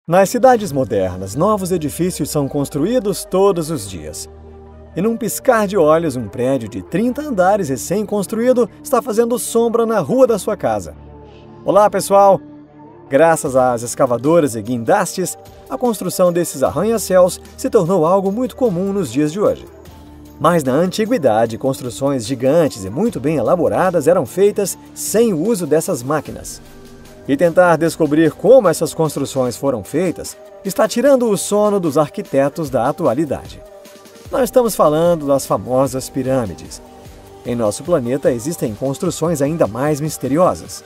Nas cidades modernas, novos edifícios são construídos todos os dias. E num piscar de olhos, um prédio de 30 andares recém-construído está fazendo sombra na rua da sua casa. Olá, pessoal! Graças às escavadoras e guindastes, a construção desses arranha-céus se tornou algo muito comum nos dias de hoje. Mas na antiguidade, construções gigantes e muito bem elaboradas eram feitas sem o uso dessas máquinas. E tentar descobrir como essas construções foram feitas está tirando o sono dos arquitetos da atualidade. Nós estamos falando das famosas pirâmides. Em nosso planeta existem construções ainda mais misteriosas.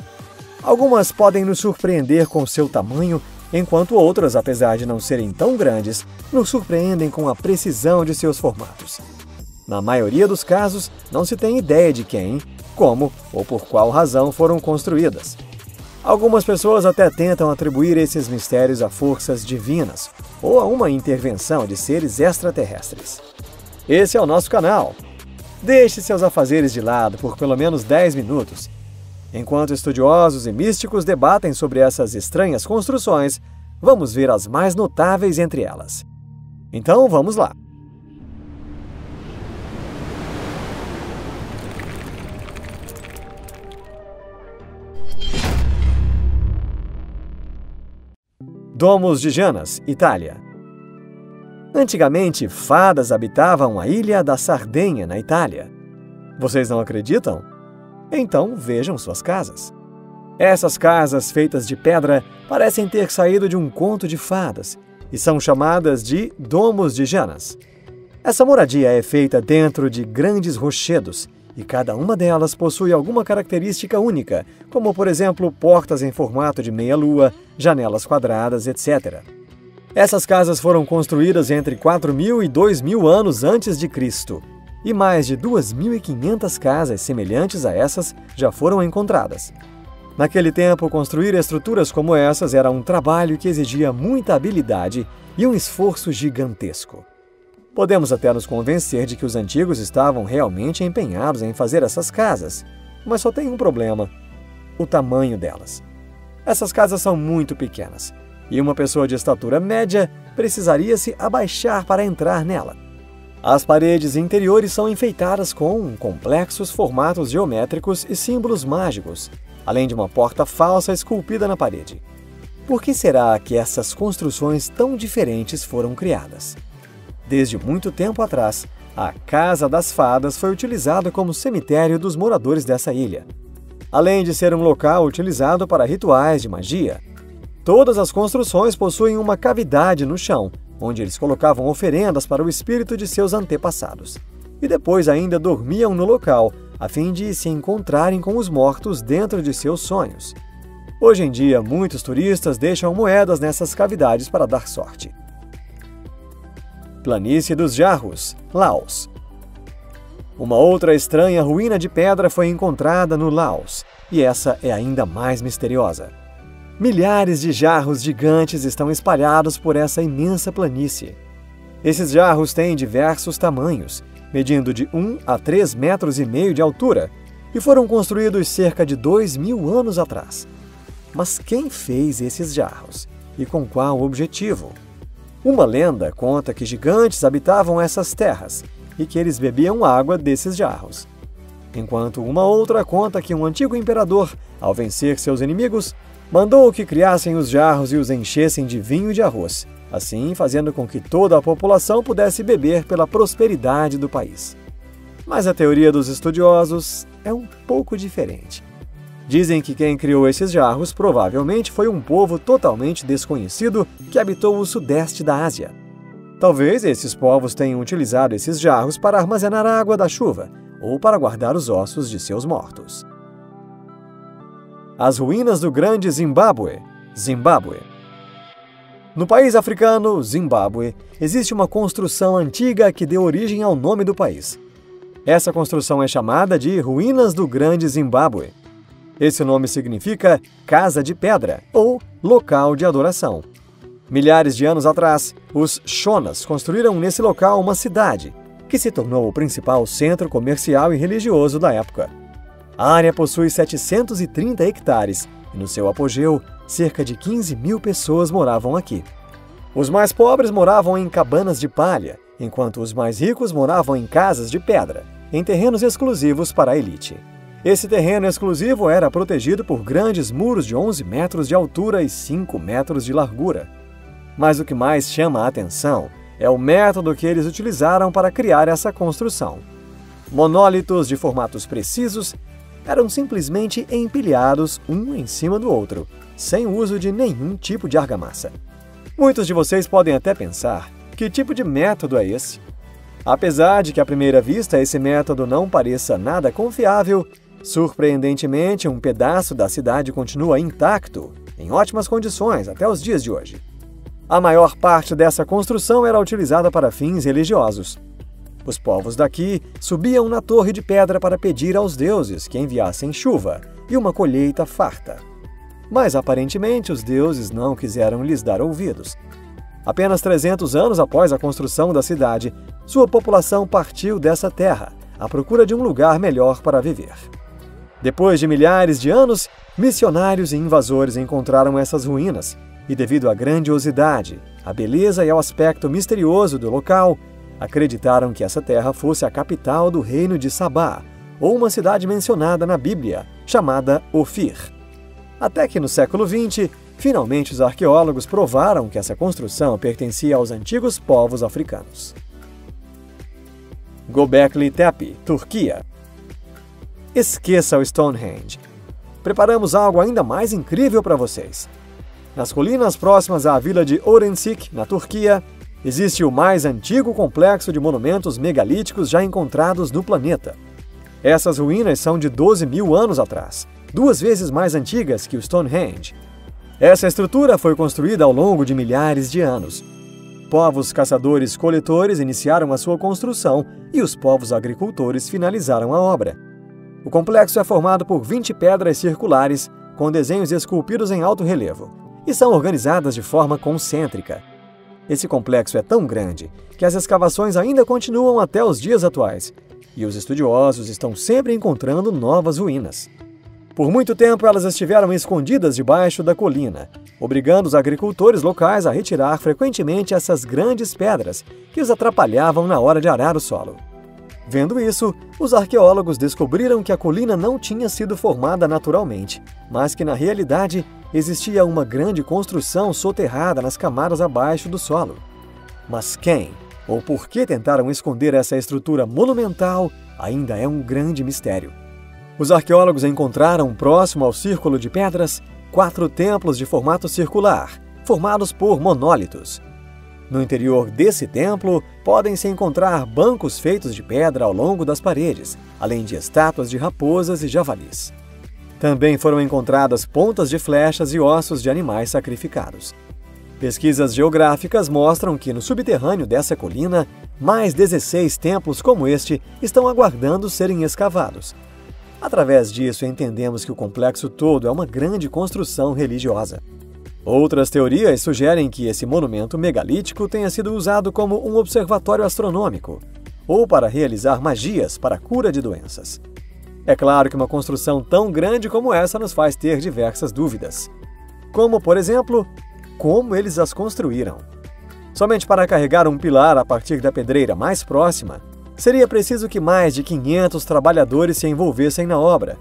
Algumas podem nos surpreender com seu tamanho, enquanto outras, apesar de não serem tão grandes, nos surpreendem com a precisão de seus formatos. Na maioria dos casos, não se tem ideia de quem, como ou por qual razão foram construídas. Algumas pessoas até tentam atribuir esses mistérios a forças divinas ou a uma intervenção de seres extraterrestres. Esse é o nosso canal. Deixe seus afazeres de lado por pelo menos 10 minutos. Enquanto estudiosos e místicos debatem sobre essas estranhas construções, vamos ver as mais notáveis entre elas. Então, vamos lá. Domus de Janas, Itália. Antigamente, fadas habitavam a ilha da Sardenha, na Itália. Vocês não acreditam? Então vejam suas casas. Essas casas feitas de pedra parecem ter saído de um conto de fadas e são chamadas de Domus de Janas. Essa moradia é feita dentro de grandes rochedos e cada uma delas possui alguma característica única, como, por exemplo, portas em formato de meia-lua, janelas quadradas, etc. Essas casas foram construídas entre 4.000 e 2.000 anos antes de Cristo, e mais de 2.500 casas semelhantes a essas já foram encontradas. Naquele tempo, construir estruturas como essas era um trabalho que exigia muita habilidade e um esforço gigantesco. Podemos até nos convencer de que os antigos estavam realmente empenhados em fazer essas casas, mas só tem um problema: o tamanho delas. Essas casas são muito pequenas, e uma pessoa de estatura média precisaria se abaixar para entrar nela. As paredes interiores são enfeitadas com complexos formatos geométricos e símbolos mágicos, além de uma porta falsa esculpida na parede. Por que será que essas construções tão diferentes foram criadas? Desde muito tempo atrás, a Casa das Fadas foi utilizada como cemitério dos moradores dessa ilha. Além de ser um local utilizado para rituais de magia, todas as construções possuem uma cavidade no chão, onde eles colocavam oferendas para o espírito de seus antepassados. E depois ainda dormiam no local, a fim de se encontrarem com os mortos dentro de seus sonhos. Hoje em dia, muitos turistas deixam moedas nessas cavidades para dar sorte. Planície dos Jarros, Laos. Uma outra estranha ruína de pedra foi encontrada no Laos, e essa é ainda mais misteriosa. Milhares de jarros gigantes estão espalhados por essa imensa planície. Esses jarros têm diversos tamanhos, medindo de 1 a 3,5 metros de altura, e foram construídos cerca de 2.000 anos atrás. Mas quem fez esses jarros? E com qual objetivo? Uma lenda conta que gigantes habitavam essas terras e que eles bebiam água desses jarros. Enquanto uma outra conta que um antigo imperador, ao vencer seus inimigos, mandou que criassem os jarros e os enchessem de vinho e de arroz, assim fazendo com que toda a população pudesse beber pela prosperidade do país. Mas a teoria dos estudiosos é um pouco diferente. Dizem que quem criou esses jarros provavelmente foi um povo totalmente desconhecido que habitou o sudeste da Ásia. Talvez esses povos tenham utilizado esses jarros para armazenar a água da chuva ou para guardar os ossos de seus mortos. As ruínas do Grande Zimbábue, Zimbábue. No país africano, Zimbábue, existe uma construção antiga que deu origem ao nome do país. Essa construção é chamada de Ruínas do Grande Zimbábue. Esse nome significa Casa de Pedra ou Local de Adoração. Milhares de anos atrás, os Shonas construíram nesse local uma cidade, que se tornou o principal centro comercial e religioso da época. A área possui 730 hectares e, no seu apogeu, cerca de 15.000 pessoas moravam aqui. Os mais pobres moravam em cabanas de palha, enquanto os mais ricos moravam em casas de pedra, em terrenos exclusivos para a elite. Esse terreno exclusivo era protegido por grandes muros de 11 metros de altura e 5 metros de largura. Mas o que mais chama a atenção é o método que eles utilizaram para criar essa construção. Monólitos de formatos precisos eram simplesmente empilhados um em cima do outro, sem o uso de nenhum tipo de argamassa. Muitos de vocês podem até pensar, que tipo de método é esse? Apesar de que à primeira vista esse método não pareça nada confiável, surpreendentemente um pedaço da cidade continua intacto, em ótimas condições até os dias de hoje. A maior parte dessa construção era utilizada para fins religiosos. Os povos daqui subiam na torre de pedra para pedir aos deuses que enviassem chuva e uma colheita farta. Mas aparentemente os deuses não quiseram lhes dar ouvidos. Apenas 300 anos após a construção da cidade, sua população partiu dessa terra, à procura de um lugar melhor para viver. Depois de milhares de anos, missionários e invasores encontraram essas ruínas, e devido à grandiosidade, à beleza e ao aspecto misterioso do local, acreditaram que essa terra fosse a capital do reino de Sabá, ou uma cidade mencionada na Bíblia, chamada Ofir. Até que no século XX, finalmente os arqueólogos provaram que essa construção pertencia aos antigos povos africanos. Göbekli Tepe, Turquia. Esqueça o Stonehenge. Preparamos algo ainda mais incrível para vocês. Nas colinas próximas à vila de Öğrenci, na Turquia, existe o mais antigo complexo de monumentos megalíticos já encontrados no planeta. Essas ruínas são de 12.000 anos atrás, 2 vezes mais antigas que o Stonehenge. Essa estrutura foi construída ao longo de milhares de anos. Povos caçadores-coletores iniciaram a sua construção e os povos agricultores finalizaram a obra. O complexo é formado por 20 pedras circulares com desenhos esculpidos em alto relevo e são organizadas de forma concêntrica. Esse complexo é tão grande que as escavações ainda continuam até os dias atuais, e os estudiosos estão sempre encontrando novas ruínas. Por muito tempo elas estiveram escondidas debaixo da colina, obrigando os agricultores locais a retirar frequentemente essas grandes pedras que os atrapalhavam na hora de arar o solo. Vendo isso, os arqueólogos descobriram que a colina não tinha sido formada naturalmente, mas que na realidade existia uma grande construção soterrada nas camadas abaixo do solo. Mas quem ou por que tentaram esconder essa estrutura monumental ainda é um grande mistério. Os arqueólogos encontraram, próximo ao círculo de pedras, 4 templos de formato circular, formados por monólitos. No interior desse templo, podem-se encontrar bancos feitos de pedra ao longo das paredes, além de estátuas de raposas e javalis. Também foram encontradas pontas de flechas e ossos de animais sacrificados. Pesquisas geográficas mostram que no subterrâneo dessa colina, mais 16 templos como este estão aguardando serem escavados. Através disso, entendemos que o complexo todo é uma grande construção religiosa. Outras teorias sugerem que esse monumento megalítico tenha sido usado como um observatório astronômico, ou para realizar magias para a cura de doenças. É claro que uma construção tão grande como essa nos faz ter diversas dúvidas. Como, por exemplo, como eles as construíram? Somente para carregar um pilar a partir da pedreira mais próxima, seria preciso que mais de 500 trabalhadores se envolvessem na obra.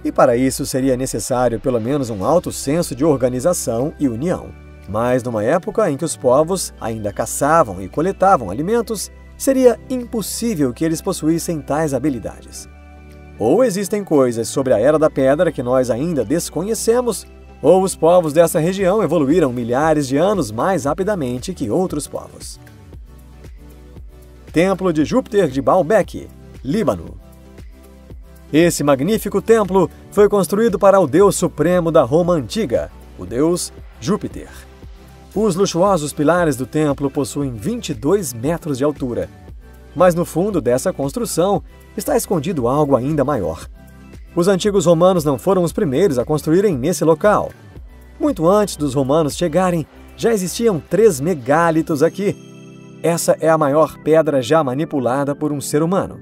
E para isso seria necessário pelo menos um alto senso de organização e união. Mas numa época em que os povos ainda caçavam e coletavam alimentos, seria impossível que eles possuíssem tais habilidades. Ou existem coisas sobre a Era da Pedra que nós ainda desconhecemos, ou os povos dessa região evoluíram milhares de anos mais rapidamente que outros povos. Templo de Júpiter de Baalbek, Líbano. Esse magnífico templo foi construído para o deus supremo da Roma antiga, o deus Júpiter. Os luxuosos pilares do templo possuem 22 metros de altura, mas no fundo dessa construção está escondido algo ainda maior. Os antigos romanos não foram os primeiros a construírem nesse local. Muito antes dos romanos chegarem, já existiam 3 megálitos aqui. Essa é a maior pedra já manipulada por um ser humano.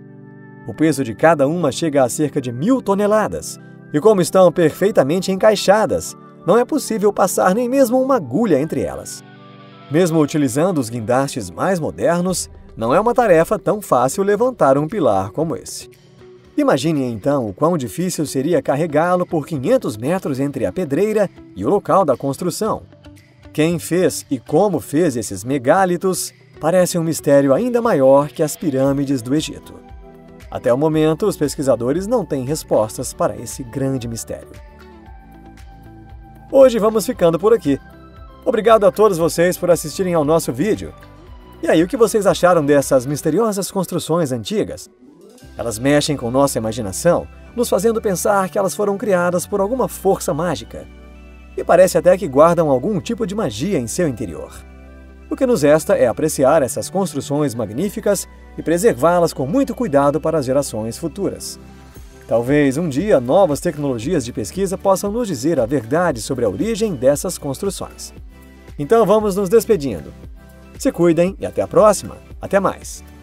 O peso de cada uma chega a cerca de 1.000 toneladas, e como estão perfeitamente encaixadas, não é possível passar nem mesmo uma agulha entre elas. Mesmo utilizando os guindastes mais modernos, não é uma tarefa tão fácil levantar um pilar como esse. Imagine então o quão difícil seria carregá-lo por 500 metros entre a pedreira e o local da construção. Quem fez e como fez esses megálitos parece um mistério ainda maior que as pirâmides do Egito. Até o momento, os pesquisadores não têm respostas para esse grande mistério. Hoje vamos ficando por aqui. Obrigado a todos vocês por assistirem ao nosso vídeo. E aí, o que vocês acharam dessas misteriosas construções antigas? Elas mexem com nossa imaginação, nos fazendo pensar que elas foram criadas por alguma força mágica. E parece até que guardam algum tipo de magia em seu interior. O que nos resta é apreciar essas construções magníficas e preservá-las com muito cuidado para as gerações futuras. Talvez um dia novas tecnologias de pesquisa possam nos dizer a verdade sobre a origem dessas construções. Então vamos nos despedindo. Se cuidem e até a próxima. Até mais!